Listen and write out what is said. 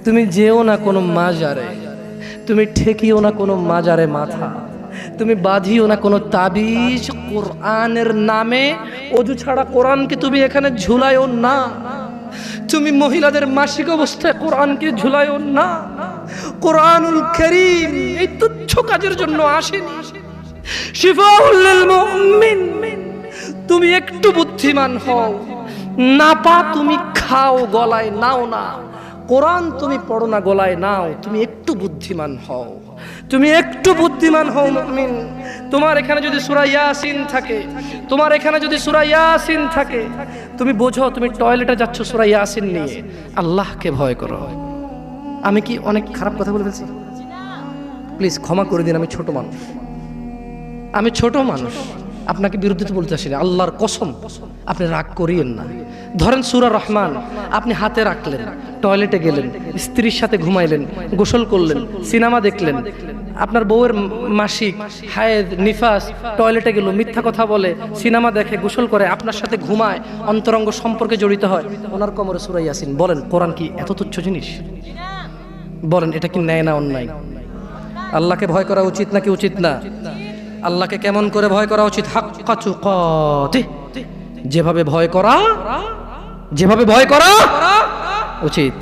তুমি যেও না কোনো মাজারে, তুমি ঠেকিও না কোনো মাজারে মাথা, তুমি বাঁধিও না কোনো তাবিজ। কোরআনের নামে অজু ছাড়া কোরআনকে তুমি এখানে ঝুলাইও না। তুমি মহিলাদের মাসিক অবস্থায় কোরআনকে ঝুলাইও না। কোরআনুল কারীম এই তুচ্ছ কাজের জন্য আসেনি, শিফাউল লিল মুমিন। তুমি একটু বুদ্ধিমান হও, নাপা তুমি খাও, গলায় নাও না। কোরআন তুমি পড়ো না, গলায় নাও। তুমি একটু বুদ্ধিমান হও, তুমি একটু বুদ্ধিমান হও মুমিন। তোমার এখানে যদি সূরা ইয়াসিন থাকে, তোমার এখানে যদি সূরা ইয়াসিন থাকে, তুমি বোঝো তুমি টয়লেটে যাচ্ছ সূরা ইয়াসিন নিয়ে। আল্লাহকে ভয় করো। আমি কি অনেক খারাপ কথা বলে ফেলছি? প্লিজ ক্ষমা করে দিন, আমি ছোট মানুষ, আমি ছোট মানুষ, আপনাকে বিরুদ্ধে বলতে আসিনি। আল্লাহর কসম আপনি রাগ করিয়েন না। ধরেন সূরা রহমান আপনি হাতে রাখলেন, টয়লেটে গেলেন, স্ত্রীর সাথে ঘুমাইলেন, গোসল করলেন, সিনেমা দেখলেন, আপনার বউয়ের মাসিক, হায়েদ, নিফাস, টয়লেটে গেল, মিথ্যা কথা বলে, সিনেমা দেখে, গোসল করে, আপনার সাথে ঘুমায়, অন্তরঙ্গ সম্পর্কে জড়িত হয়, ওনার কোমরে সূরা ইয়াসিন। বলেন কোরআন কি এত তুচ্ছ জিনিস? বলেন এটা কি ন্যায় না অন্যায়? আল্লাহকে ভয় করা উচিত নাকি উচিত না? আল্লাহকে কেমন করে ভয় করা উচিত? হাক্কা তুকাতিহ, যেভাবে ভয় করা উচিত।